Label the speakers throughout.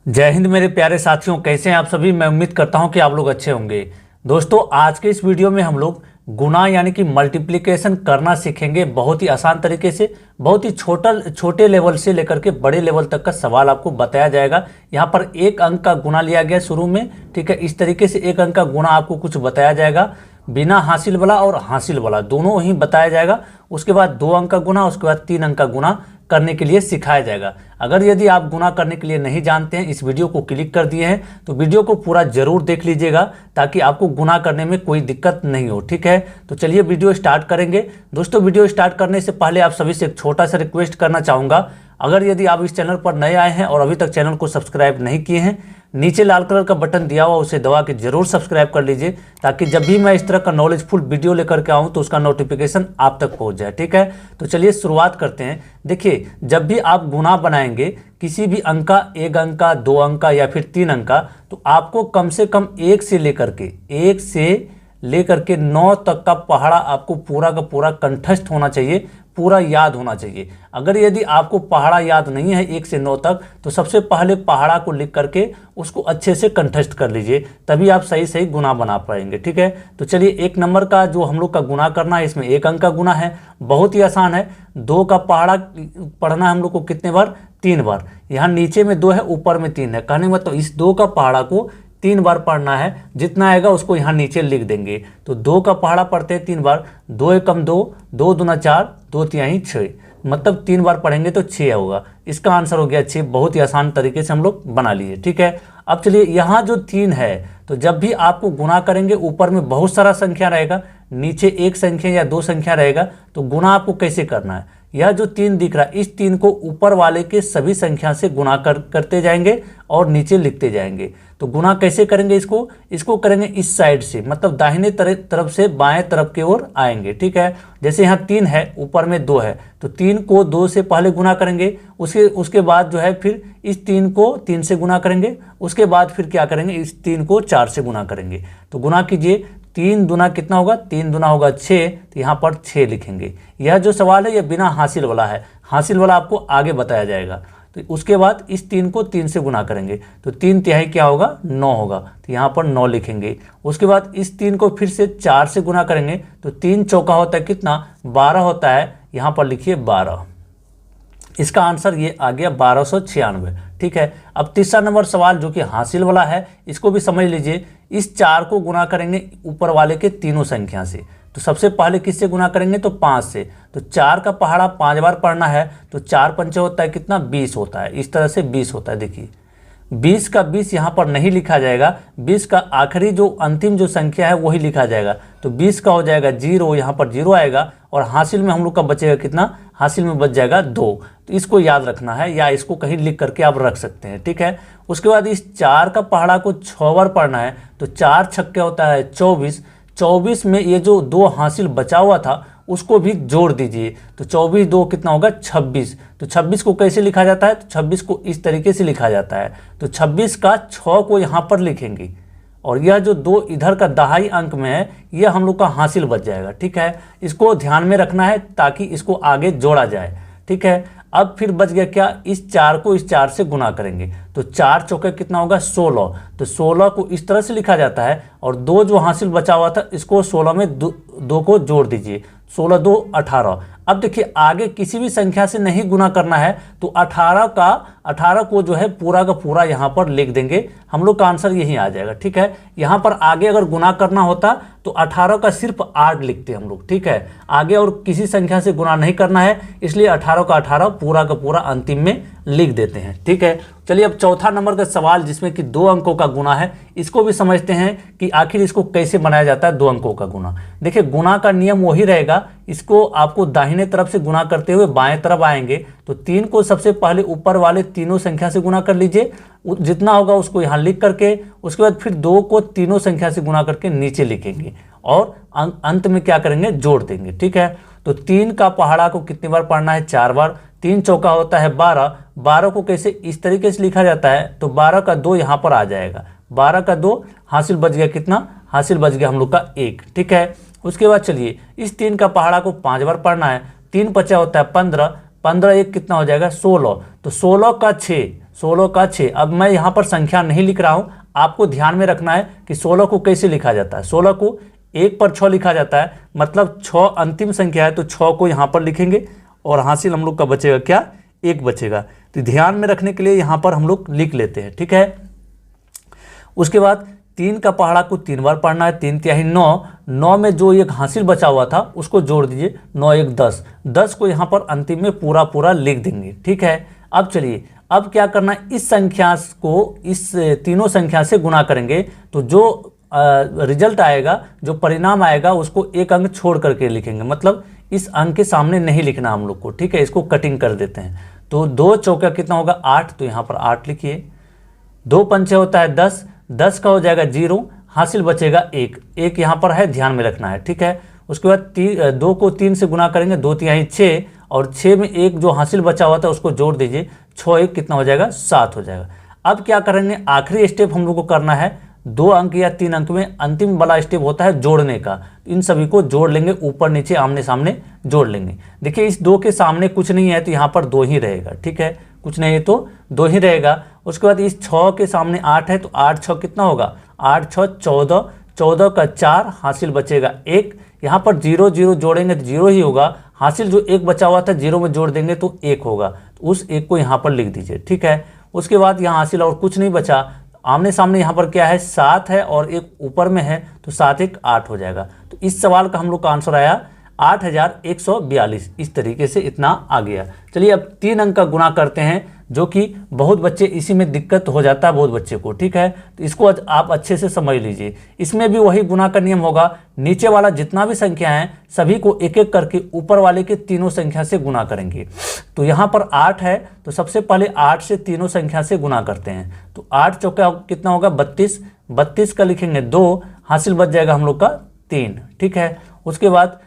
Speaker 1: जय हिंद मेरे प्यारे साथियों, कैसे हैं आप सभी। मैं उम्मीद करता हूं कि आप लोग अच्छे होंगे। दोस्तों, आज के इस वीडियो में हम लोग गुणा यानी कि मल्टीप्लिकेशन करना सीखेंगे बहुत ही आसान तरीके से। बहुत ही छोटे लेवल से लेकर के बड़े लेवल तक का सवाल आपको बताया जाएगा। यहाँ पर एक अंक का गुणा लिया गया शुरू में, ठीक है। इस तरीके से एक अंक का गुणा आपको कुछ बताया जाएगा, बिना हासिल वाला और हासिल वाला दोनों ही बताया जाएगा। उसके बाद 2 अंक का गुणा, उसके बाद 3 अंक का गुणा करने के लिए सिखाया जाएगा। अगर यदि आप गुणा करने के लिए नहीं जानते हैं, इस वीडियो को क्लिक कर दिए हैं, तो वीडियो को पूरा जरूर देख लीजिएगा ताकि आपको गुणा करने में कोई दिक्कत नहीं हो, ठीक है। तो चलिए वीडियो स्टार्ट करेंगे। दोस्तों, वीडियो स्टार्ट करने से पहले आप सभी से एक छोटा सा रिक्वेस्ट करना चाहूँगा। अगर यदि आप इस चैनल पर नए आए हैं और अभी तक चैनल को सब्सक्राइब नहीं किए हैं, नीचे लाल कलर का बटन दिया हुआ उसे दबा के जरूर सब्सक्राइब कर लीजिए, ताकि जब भी मैं इस तरह का नॉलेजफुल वीडियो लेकर के आऊँ तो उसका नोटिफिकेशन आप तक पहुँच जाए, ठीक है। तो चलिए शुरुआत करते हैं। देखिए, जब भी आप गुणा बनाएंगे किसी भी अंक का, 1 अंक का, 2 अंक का या फिर 3 अंक का, तो आपको कम से कम 1 से लेकर के 9 तक का पहाड़ा आपको पूरा का पूरा कंठस्थ होना चाहिए, पूरा याद होना चाहिए। अगर यदि आपको पहाड़ा याद नहीं है 1 से 9 तक, तो सबसे पहले पहाड़ा को लिख करके उसको अच्छे से कंठस्थ कर लीजिए, तभी आप सही गुणा बना पाएंगे, ठीक है। तो चलिए, 1 नंबर का जो हम लोग का गुणा करना है, इसमें 1 अंक का गुणा है, बहुत ही आसान है। 2 का पहाड़ा पढ़ना है हम लोग को कितने बार? 3 बार। यहाँ नीचे में 2 है, ऊपर में 3 है, कहने मतलब इस 2 का पहाड़ा को 3 बार पढ़ना है। जितना आएगा उसको यहाँ नीचे लिख देंगे। तो 2 का पहाड़ा पढ़ते हैं 3 बार। 2 एकम 2, 2 दूना 4, 2 तिहाई 6, मतलब 3 बार पढ़ेंगे तो 6 होगा। इसका आंसर हो गया 6। बहुत ही आसान तरीके से हम लोग बना लिए, ठीक है। अब चलिए, यहाँ जो 3 है, तो जब भी आपको गुणा करेंगे, ऊपर में बहुत सारा संख्या रहेगा, नीचे 1 संख्या या 2 संख्या रहेगा, तो गुणा आपको कैसे करना है? यह जो 3 दिख रहा है, इस 3 को ऊपर वाले के सभी संख्या से गुणा करते जाएंगे और नीचे लिखते जाएंगे। तो गुणा कैसे करेंगे? इसको करेंगे इस साइड से, मतलब दाहिने तरफ से बाएं तरफ की ओर आएंगे, ठीक है। जैसे यहाँ 3 है, ऊपर में 2 है, तो 3 को 2 से पहले गुणा करेंगे, उसके बाद जो है फिर इस 3 को 3 से गुणा करेंगे, उसके बाद फिर क्या करेंगे? इस 3 को 4 से गुणा करेंगे। तो गुणा कीजिए, 3 दूना कितना होगा? 3 दूना होगा 6, तो यहाँ पर 6 लिखेंगे। यह जो सवाल है, यह बिना हासिल वाला है, हासिल वाला आपको आगे बताया जाएगा। तो उसके बाद इस 3 को 3 से गुणा करेंगे, तो 3 तिहाई क्या होगा? 9 होगा, तो यहाँ पर 9 लिखेंगे। उसके बाद इस 3 को फिर से 4 से गुणा करेंगे, तो 3 चौका होता है कितना? 12 होता है, यहाँ पर लिखिए 12। इसका आंसर ये आ गया 1296, ठीक है। अब तीसरा नंबर सवाल जो कि हासिल वाला है, इसको भी समझ लीजिए। इस 4 को गुणा करेंगे ऊपर वाले के तीनों संख्या से, तो सबसे पहले किससे गुणा करेंगे? तो 5 से। तो 4 का पहाड़ा 5 बार पढ़ना है, तो 4 पंचे होता है कितना? 20 होता है। इस तरह से 20 होता है। देखिए, 20 का 20 यहाँ पर नहीं लिखा जाएगा, 20 का आखिरी जो अंतिम जो संख्या है वही लिखा जाएगा। तो 20 का हो जाएगा 0, यहाँ पर 0 आएगा, और हासिल में हम लोग का बचेगा कितना? हासिल में बच जाएगा 2। तो इसको याद रखना है, या इसको कहीं लिख करके आप रख सकते हैं, ठीक है। उसके बाद इस 4 का पहाड़ा को 6 बार पढ़ना है, तो 4 छक्के होता है 24। 24 में ये जो 2 हासिल बचा हुआ था उसको भी जोड़ दीजिए, तो 24 2 कितना होगा? 26। तो 26 को कैसे लिखा जाता है? तो 26 को इस तरीके से लिखा जाता है। तो 26 का 6 को यहाँ पर लिखेंगे, और यह जो 2 इधर का दहाई अंक में है, यह हम लोग का हासिल बच जाएगा, ठीक है। इसको ध्यान में रखना है ताकि इसको आगे जोड़ा जाए, ठीक है। अब फिर बच गया क्या? इस 4 को इस 4 से गुणा करेंगे, तो 4 चौके कितना होगा? 16। तो 16 को इस तरह से लिखा जाता है, और 2 जो हासिल बचा हुआ था, इसको 16 में 2 को जोड़ दीजिए, 16 2 18। अब देखिए, आगे किसी भी संख्या से नहीं गुना करना है, तो 18 को जो है पूरा का पूरा यहाँ पर लिख देंगे, हम लोग का आंसर यही आ जाएगा, ठीक है। यहाँ पर आगे अगर गुना करना होता तो 18 का सिर्फ 8 लिखते हम लोग, ठीक है। आगे और किसी संख्या से गुना नहीं करना है, इसलिए 18 का 18 पूरा का पूरा अंतिम में लिख देते हैं, ठीक है। चलिए, अब चौथा नंबर का सवाल जिसमें कि 2 अंकों का गुना है, इसको भी समझते हैं कि आखिर इसको कैसे बनाया जाता है 2 अंकों का गुना। देखिए, गुना का नियम वही रहेगा, इसको आपको दाहिने तरफ से गुना करते हुए बाएं तरफ आएंगे, तो 3 को सबसे पहले ऊपर वाले तीनों संख्या से गुना कर लीजिए, जितना होगा उसको यहाँ लिख करके, उसके बाद फिर 2 को तीनों संख्या से गुना करके नीचे लिखेंगे, और अंत में क्या करेंगे? जोड़ देंगे, ठीक है। तो 3 का पहाड़ा को कितनी बार पढ़ना है? 4 बार। 3 चौका होता है 12। 12 को कैसे इस तरीके से लिखा जाता है? तो 12 का 2 यहाँ पर आ जाएगा, 12 का 2 हासिल बच गया कितना? हासिल बच गया हम लोग का 1, ठीक है। उसके बाद चलिए, इस 3 का पहाड़ा को 5 बार पढ़ना है, 3 पचा होता है 15, 15 1 कितना हो जाएगा? 16। तो 16 का 6, 16 का 6। अब मैं यहाँ पर संख्या नहीं लिख रहा हूँ, आपको ध्यान में रखना है कि 16 को कैसे लिखा जाता है। 16 को 1 पर 6 लिखा जाता है, मतलब 6 अंतिम संख्या है तो 6 को यहाँ पर लिखेंगे और हासिल हम लोग का बचेगा क्या, 1 बचेगा। तो ध्यान में रखने के लिए यहाँ पर हम लोग लिख लेते हैं, ठीक है। उसके बाद 3 का पहाड़ा को 3 बार पढ़ना है। 3 तिहाई 9, 9 में जो एक हासिल बचा हुआ था उसको जोड़ दीजिए, 9 1 10, 10 को यहाँ पर अंतिम में पूरा पूरा लिख देंगे, ठीक है। अब चलिए, अब क्या करना है, इस संख्या को इस तीनों संख्या से गुना करेंगे तो जो रिजल्ट आएगा, जो परिणाम आएगा उसको एक अंक छोड़ करके लिखेंगे, मतलब इस अंक के सामने नहीं लिखना हम लोग को, ठीक है। इसको कटिंग कर देते हैं। तो 2 चौका कितना होगा 8, तो यहाँ पर 8 लिखिए। 2 पंचे होता है 10, 10 का हो जाएगा 0, हासिल बचेगा 1, 1 यहाँ पर है, ध्यान में रखना है, ठीक है। उसके बाद 2 को 3 से गुना करेंगे, 2 तिहाई 6, और 6 में एक जो हासिल बचा हुआ था उसको जोड़ दीजिए, 6 1 कितना हो जाएगा 7 हो जाएगा। अब क्या करेंगे, आखिरी स्टेप हम लोग को करना है, 2 अंक या 3 अंक में अंतिम वाला स्टेप होता है जोड़ने का। इन सभी को जोड़ लेंगे, ऊपर नीचे आमने सामने जोड़ लेंगे। देखिए इस 2 के सामने कुछ नहीं है तो यहाँ पर 2 ही रहेगा, ठीक है, कुछ नहीं है तो 2 ही रहेगा। उसके बाद इस 6 के सामने 8 है तो 8 6 कितना होगा, 8 6 14, 14 का 4, हासिल बचेगा 1। यहाँ पर 0 0 जोड़ेंगे तो 0 ही होगा, हासिल जो 1 बचा हुआ था 0 में जोड़ देंगे तो 1 होगा, तो उस 1 को यहाँ पर लिख दीजिए, ठीक है। उसके बाद यहाँ हासिल और कुछ नहीं बचा, आमने सामने यहाँ पर क्या है 7 है और एक ऊपर में है तो 7 1 8 हो जाएगा। तो इस सवाल का हम लोग का आंसर आया 8142। इस तरीके से इतना आ गया। चलिए अब 3 अंक का गुना करते हैं, जो कि बहुत बच्चे इसी में दिक्कत हो जाता है बहुत बच्चे को, ठीक है। तो इसको आप अच्छे से समझ लीजिए। इसमें भी वही गुना का नियम होगा, नीचे वाला जितना भी संख्या है सभी को एक एक करके ऊपर वाले के तीनों संख्या से गुना करेंगे। तो यहाँ पर 8 है तो सबसे पहले 8 से तीनों संख्या से गुना करते हैं। तो 8 चौका कितना होगा 32, 32 का लिखेंगे 2, हासिल बच जाएगा हम लोग का 3, ठीक है। उसके बाद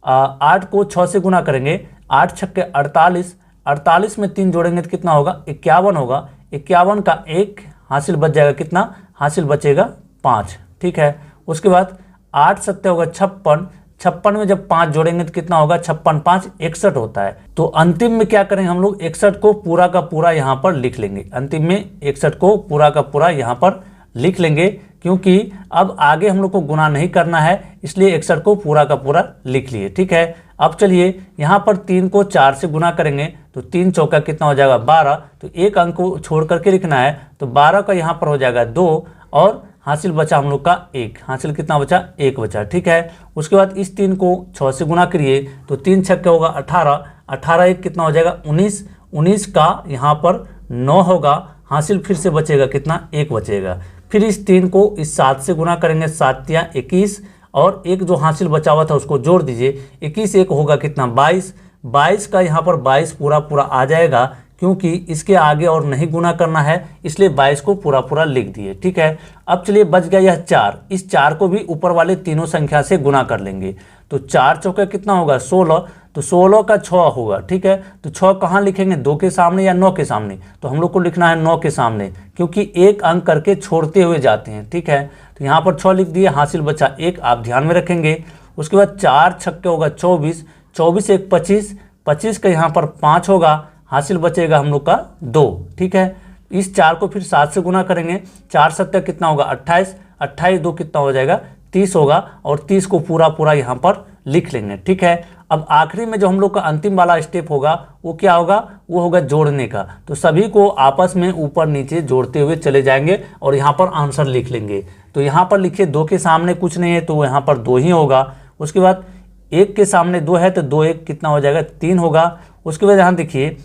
Speaker 1: 8 को 6 से गुना करेंगे, 8 छक्के 48, 48 में 3 जोड़ेंगे तो कितना होगा 51 होगा, 51 का 1, हासिल बच जाएगा कितना, हासिल बचेगा 5, ठीक है। उसके बाद 8 सत्ते होगा 56, 56 में जब 5 जोड़ेंगे तो कितना होगा 56 5 61 होता है। तो अंतिम में क्या करेंगे हम लोग 61 को पूरा का पूरा यहाँ पर लिख लेंगे, अंतिम में 61 को पूरा का पूरा यहाँ पर लिख लेंगे, क्योंकि अब आगे हम लोग को गुना नहीं करना है, इसलिए 61 को पूरा का पूरा लिख लिए, ठीक है। अब चलिए यहाँ पर 3 को 4 से गुना करेंगे तो 3 चौका कितना हो जाएगा 12, तो एक अंक को छोड़ करके लिखना है, तो 12 का यहाँ पर हो जाएगा 2 और हासिल बचा हम लोग का 1, हासिल कितना बचा 1 बचा, ठीक है। उसके बाद इस 3 को 6 से गुना करिए तो 3 छक्के होगा 18, 18 1 कितना हो जाएगा 19, 19 का यहाँ पर 9 होगा, हासिल फिर से बचेगा कितना 1 बचेगा। फिर इस 3 को इस 7 से गुना करेंगे, 7 या 21, और एक जो हासिल बचा हुआ था उसको जोड़ दीजिए, 21 1 होगा कितना 22, 22 का यहाँ पर 22 पूरा पूरा आ जाएगा, क्योंकि इसके आगे और नहीं गुना करना है, इसलिए 22 को पूरा पूरा लिख दिए, ठीक है। अब चलिए बच गया यह 4, इस 4 को भी ऊपर वाले तीनों संख्या से गुना कर लेंगे, तो 4 चौके कितना होगा 16, तो 16 का 6 होगा, ठीक है। तो 6 कहाँ लिखेंगे 2 के सामने या 9 के सामने, तो हम लोग को लिखना है 9 के सामने, क्योंकि एक अंक करके छोड़ते हुए जाते हैं, ठीक है। तो यहाँ पर 6 लिख दिए, हासिल बचा 1, आप ध्यान में रखेंगे। उसके बाद 4 छक्के होगा 24, 24 1 25, 25 का यहाँ पर 5 होगा, हासिल बचेगा हम लोग का 2, ठीक है। इस 4 को फिर 7 से गुना करेंगे, 4 सत्ते कितना होगा 28, 28 2 कितना हो जाएगा 30 होगा, और 30 को पूरा पूरा यहाँ पर लिख लेंगे, ठीक है। अब आखिरी में जो हम लोग का अंतिम वाला स्टेप होगा वो क्या होगा, वो होगा जोड़ने का। तो सभी को आपस में ऊपर नीचे जोड़ते हुए चले जाएंगे और यहाँ पर आंसर लिख लेंगे। तो यहाँ पर लिखिए 2 के सामने कुछ नहीं है तो यहाँ पर 2 ही होगा। उसके बाद 1 के सामने 2 है तो 2 1 कितना हो जाएगा 3 होगा। उसके बाद यहाँ देखिए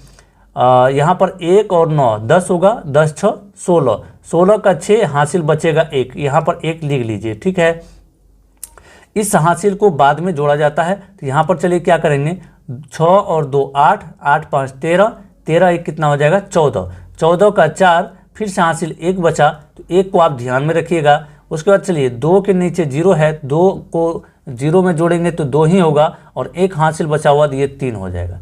Speaker 1: यहाँ पर 1 और 9 10 होगा, 10 6 16, 16 का 6, हासिल बचेगा 1, यहाँ पर 1 लिख लीजिए, ठीक है। इस हासिल को बाद में जोड़ा जाता है, तो यहाँ पर चलिए क्या करेंगे 6 और 2 8, 8 5 13, 13 1 कितना हो जाएगा 14, 14 का 4, फिर से हासिल 1 बचा, तो 1 को आप ध्यान में रखिएगा। उसके बाद चलिए 2 के नीचे 0 है, 2 को 0 में जोड़ेंगे तो 2 ही होगा, और 1 हासिल बचा हुआ तो ये 3 हो जाएगा।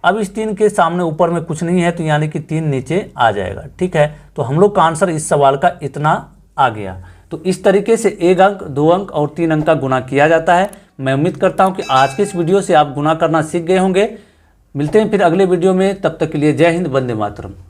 Speaker 1: अब इस 3 के सामने ऊपर में कुछ नहीं है तो यानी कि 3 नीचे आ जाएगा, ठीक है। तो हम लोग का आंसर इस सवाल का इतना आ गया। तो इस तरीके से 1 अंक 2 अंक और 3 अंक का गुना किया जाता है। मैं उम्मीद करता हूं कि आज के इस वीडियो से आप गुना करना सीख गए होंगे। मिलते हैं फिर अगले वीडियो में, तब तक के लिए जय हिंद, वंदे मातरम।